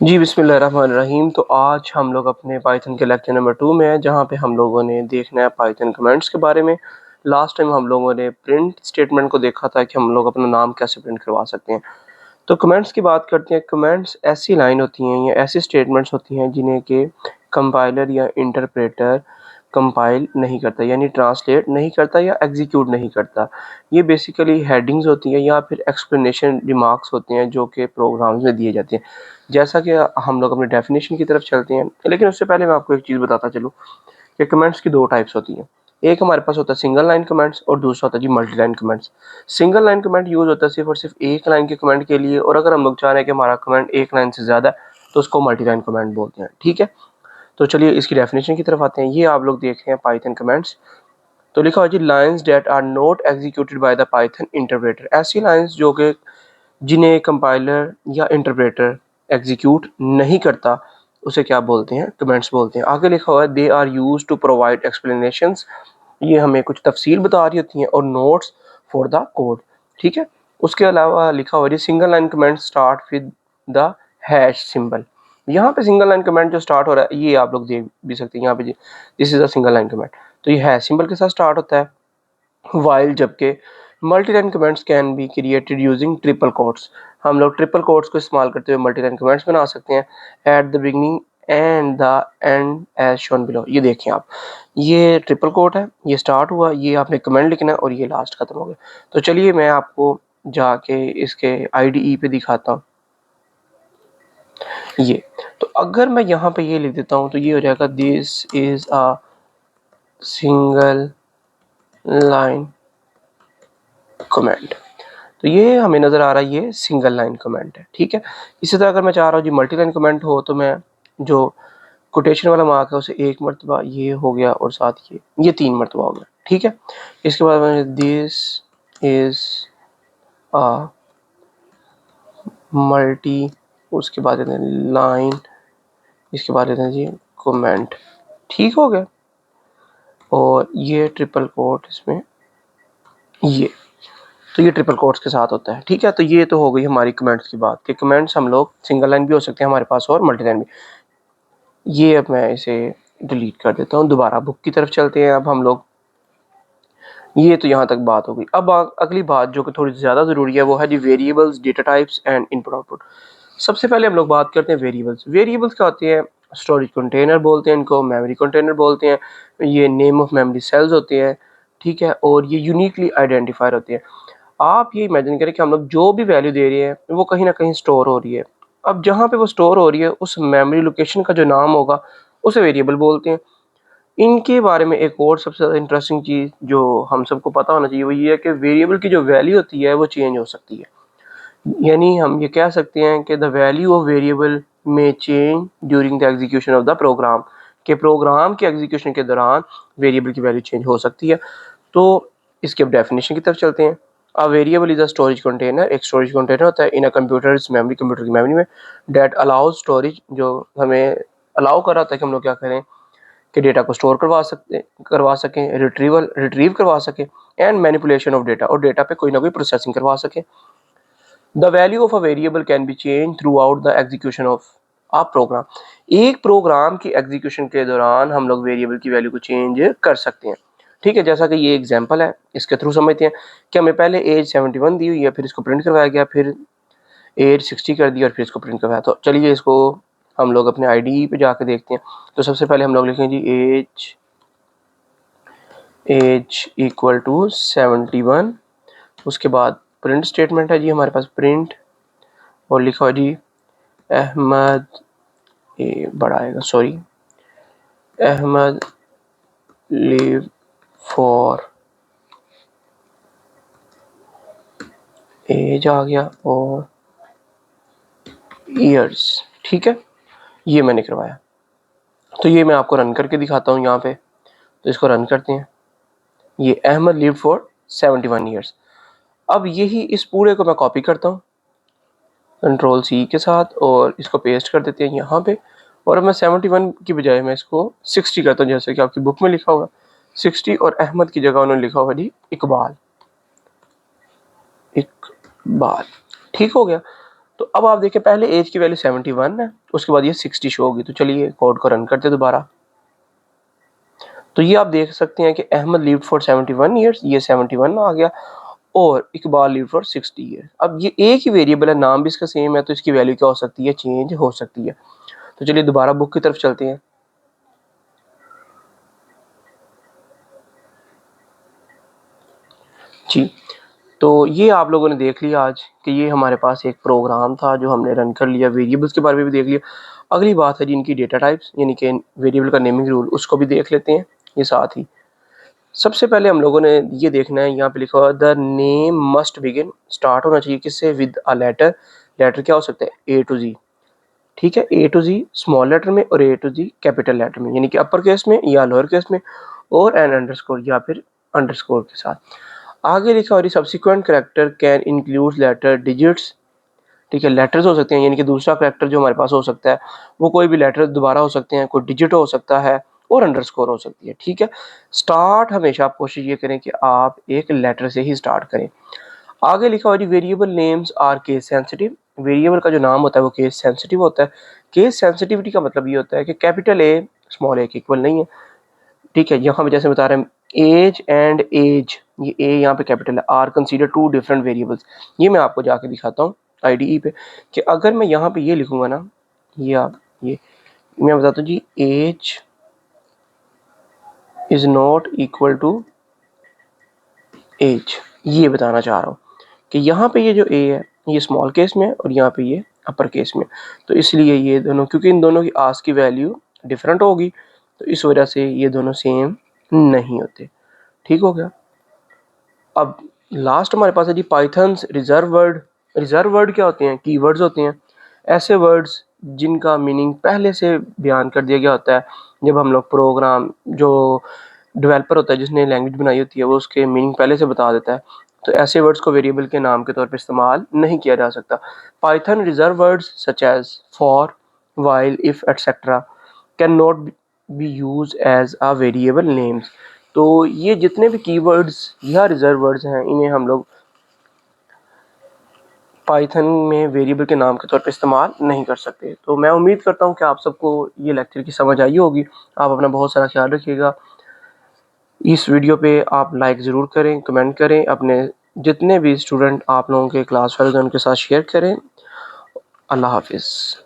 जी, बिस्मिल्लाहिर्रहमानिर्रहीम। तो आज हम लोग अपने पाइथन के लेक्चर नंबर 2 में हैं, जहाँ पे हम लोगों ने देखना है पाइथन कमेंट्स के बारे में। लास्ट टाइम हम लोगों ने प्रिंट स्टेटमेंट को देखा था कि हम लोग अपना नाम कैसे प्रिंट करवा सकते हैं। तो कमेंट्स की बात करते हैं। कमेंट्स ऐसी लाइन होती हैं या ऐसी स्टेटमेंट्स होती हैं जिन्हें कि कंपाइलर या इंटरप्रेटर कंपाइल नहीं करता, यानी ट्रांसलेट नहीं करता या एग्जीक्यूट नहीं करता। ये बेसिकली हेडिंग्स होती हैं या फिर एक्सप्लेनेशन रिमार्क्स होते हैं जो कि प्रोग्राम्स में दिए जाते हैं। जैसा कि हम लोग अपनी डेफिनेशन की तरफ चलते हैं, लेकिन उससे पहले मैं आपको एक चीज़ बताता चलूँ कि कमेंट्स की दो टाइप्स होती हैं। एक हमारे पास होता है सिंगल लाइन कमेंट्स और दूसरा होता है जी multi line comments. Single line comment use होता है सिर्फ और सिर्फ एक लाइन के कमेंट के लिए, और अगर हम लोग चाह रहे हैं कि हमारा कमेंट एक लाइन से ज़्यादा है तो उसको मल्टी लाइन कमेंट बोलते हैं। ठीक है, तो चलिए इसकी डेफिनेशन की तरफ आते हैं। ये आप लोग देख रहे हैं पाइथन कमेंट्स। तो लिखा हुआ जी lines that are not executed by the Python interpreter. ऐसी लाइन्स जो कि जिन्हें कंपाइलर या इंटरप्रेटर एग्जीक्यूट नहीं करता, उसे क्या बोलते हैं? कमेंट्स बोलते हैं। आगे लिखा हुआ है they are used to provide explanations. ये हमें कुछ तफसील बता रही होती हैं, और नोट्स फॉर द कोड। ठीक है, उसके अलावा लिखा हुआ है single line comment start with the hash symbol. यहाँ पे सिंगल लाइन कमेंट जो स्टार्ट हो रहा है, ये आप लोग देख भी सकते हैं यहाँ पे, this is a single line comment. तो ये हैश सिंबल के साथ स्टार्ट होता है। वाइल जबकि multi line comments can be created using triple quotes. हम लोग ट्रिपल कोट्स को इस्तेमाल करते हुए मल्टी लाइन कमेंट्स बना सकते हैं। At the beginning and the end as shown below. ये देखें आप, ये ट्रिपल कोट है, ये स्टार्ट हुआ, ये आपने कमेंट लिखना है और ये लास्ट खत्म हो गया। तो चलिए मैं आपको जाके इसके IDE पे दिखाता हूँ। ये तो अगर मैं यहाँ पे ये लिख देता हूँ तो ये हो जाएगा this is a single line comment. तो ये हमें नज़र आ रहा है ये सिंगल लाइन कमेंट है। ठीक है, इसी तरह अगर मैं चाह रहा हूँ जी मल्टी लाइन कमेंट हो, तो मैं जो कोटेशन वाला मार्क है उसे एक मरतबा ये हो गया और साथ ये 3 मरतबा हो गया। ठीक है, इसके बाद मैंने दिस इज अ मल्टी, उसके बाद देते हैं लाइन, इसके बाद देते हैं जी कमेंट। ठीक हो गया, और ये ट्रिपल कोट इसमें, ये तो ये ट्रिपल कोट्स के साथ होता है। ठीक है, तो ये तो हो गई हमारी कमेंट्स की बात कि कमेंट्स हम लोग सिंगल लाइन भी हो सकते हैं हमारे पास और मल्टी लाइन भी। ये अब मैं इसे डिलीट कर देता हूँ। दोबारा बुक की तरफ चलते हैं अब हम लोग। ये तो यहाँ तक बात हो गई। अब अगली बात जो कि थोड़ी ज़्यादा ज़रूरी है वो है जी variables, data types and input output. सबसे पहले हम लोग बात करते हैं वेरिएबल्स। वेरिएबल्स क्या होते हैं? स्टोरेज कंटेनर बोलते हैं इनको, मेमोरी कंटेनर बोलते हैं, ये नेम ऑफ मेमोरी सेल्स होते हैं। ठीक है, और ये यूनिकली आइडेंटिफायर होते हैं। आप ये इमेजिन करें कि हम लोग जो भी वैल्यू दे रहे हैं वो कहीं ना कहीं स्टोर हो रही है। अब जहाँ पे वो स्टोर हो रही है उस मेमोरी लोकेशन का जो नाम होगा उसे वेरिएबल बोलते हैं। इनके बारे में एक और सबसे ज़्यादा इंटरेस्टिंग चीज़ जो हम सबको पता होना चाहिए वो ये है कि वेरिएबल की जो वैल्यू होती है वो चेंज हो सकती है। यानी हम ये कह सकते हैं कि द वैल्यू ऑफ वेरिएबल में change during the execution of the program, के प्रोग्राम के एग्जीक्यूशन के दौरान वेरिएबल की वैल्यू चेंज हो सकती है। तो इसकी अब डेफिनेशन की तरफ चलते हैं। A variable is a storage container. एक स्टोरेज कंटेनर होता है इन अ कंप्यूटर मेमोरी, कंप्यूटर की मेमोरी में, डेट अलाउज स्टोरेज, जो हमें अलाउ कर रहा था कि हम लोग क्या करें कि डेटा को स्टोर करवा सकें, रिट्रीव करवा सकें, एंड मैनिपुलेशन ऑफ डेटा, और डेटा पे कोई ना कोई प्रोसेसिंग करवा सकें। The value of a variable can be change throughout the execution of a program. एक प्रोग्राम की एग्जीक्यूशन के दौरान हम लोग वेरिएबल की वैल्यू को चेंज कर सकते हैं। ठीक है, जैसा कि ये एग्जांपल है, इसके थ्रू समझते हैं कि हमें पहले एज 71 दी हुई है, फिर इसको प्रिंट करवाया गया, फिर एज 60 कर दी और फिर इसको प्रिंट करवाया। तो चलिए इसको हम लोग अपने IDE पे जाके देखते हैं। तो सबसे पहले हम लोग लिखेंगे जी एज इक्वल टू 71। उसके बाद प्रिंट स्टेटमेंट है जी हमारे पास प्रिंट, और लिखा हो जी अहमद, ये बड़ा आएगा sorry, Ahmad live for, age आ गया और ईयर्स। ठीक है, ये मैंने करवाया। तो ये मैं आपको रन करके दिखाता हूँ यहाँ पे। तो इसको रन करते हैं। ये अहमद लिव फॉर 71 ईयर्स। अब यही इस पूरे को मैं कॉपी करता हूँ Ctrl+C के साथ, और इसको पेस्ट कर देते हैं यहाँ पे। और अब मैं 71 की बजाय मैं इसको 60 करता हूँ, जैसे कि आपकी बुक में लिखा होगा 60, और अहमद की जगह उन्होंने लिखा होगा जी इकबाल। ठीक हो गया। तो अब आप देखें पहले एज की वैल्यू 71 है, उसके बाद ये 60 शो होगी। तो चलिए कोड को रन करते दोबारा। तो ये आप देख सकते हैं कि अहमद लिव्ड फॉर 71 ईयर्स, ये 71 आ गया, और इकबाल लिव्ड फॉर 60 ईयर्स। अब ये एक ही वेरिएबल है, नाम भी इसका सेम है, तो इसकी वैल्यू क्या हो सकती है, चेंज हो सकती है। तो चलिए दोबारा बुक की तरफ चलते हैं। जी, तो ये आप लोगों ने देख लिया आज कि ये हमारे पास एक प्रोग्राम था जो हमने रन कर लिया, वेरिएबल्स के बारे में भी देख लिया। अगली बात है जी इनकी डेटा टाइप्स, यानी कि वेरिएबल का नेमिंग रूल, उसको भी देख लेते हैं ये साथ ही। सबसे पहले हम लोगों ने ये देखना है, यहाँ पे लिखा हुआ the name must begin, start होना चाहिए किससे, विद अ लेटर। लेटर क्या हो सकता है, ए टू जी, ठीक है, ए टू जी स्मॉल लेटर में और ए टू जी कैपिटल लेटर में, यानी कि अपर केस में या लोअर केस में, और एन अंडरस्कोर या फिर अंडरस्कोर के साथ। आगे लिखा और subsequent character can include letter digits, ठीक है, लेटर्स हो सकते हैं, यानी कि दूसरा करेक्टर जो हमारे पास हो सकता है वो कोई भी लेटर दोबारा हो सकते हैं, कोई डिजिट हो सकता है, और अंडरस्कोर हो सकती है, ठीक है। स्टार्ट हमेशा आप कोशिश ये करें कि आप एक लेटर से ही स्टार्ट करें। आगे लिखा हुआ जी variable names are case sensitive, variable का जो नाम होता है वो केस सेंसिटिव होता है। केस सेंसिटिविटी का मतलब ये होता है कि कैपिटल ए स्मॉल ए के इक्वल नहीं है, ठीक है। यहाँ पे जैसे बता रहे हैं एज एंड एज, ये ए यहाँ पे कैपिटल है, are consider two different variables. ये मैं आपको जाके दिखाता हूँ आईडीई पे कि अगर मैं यहाँ पे ये लिखूंगा ना, ये आप ये मैं बताता हूँ जी, age is not equal to age, ये बताना चाह रहा हूँ कि यहाँ पे ये जो ए है ये स्मॉल केस में है और यहाँ पे ये अपर केस में, तो इसलिए ये दोनों, क्योंकि इन दोनों की आस की वैल्यू डिफरेंट होगी, तो इस वजह से ये दोनों सेम नहीं होते, ठीक हो गया। अब लास्ट हमारे पास है जी Python's reserve word. Reserve word क्या होते हैं, कीवर्ड्स होते हैं, ऐसे वर्ड्स जिनका मीनिंग पहले से बयान कर दिया गया होता है। जब हम लोग प्रोग्राम, जो डेवलपर होता है जिसने लैंग्वेज बनाई होती है, वो उसके मीनिंग पहले से बता देता है, तो ऐसे वर्ड्स को वेरिएबल के नाम के तौर पर इस्तेमाल नहीं किया जा सकता। Python reserve words such as for, while, if etcetera can not be use as a variable names. तो ये जितने भी कीवर्ड्स या रिजर्व वर्ड्स हैं, इन्हें हम लोग पाइथन में वेरिएबल के नाम के तौर पर इस्तेमाल नहीं कर सकते। तो मैं उम्मीद करता हूँ कि आप सबको ये लेक्चर की समझ आई होगी। आप अपना बहुत सारा ख्याल रखिएगा। इस वीडियो पे आप लाइक ज़रूर करें, कमेंट करें, अपने जितने भी स्टूडेंट आप लोगों के क्लास फेलोज हैं उनके साथ शेयर करें। अल्लाह हाफिज़।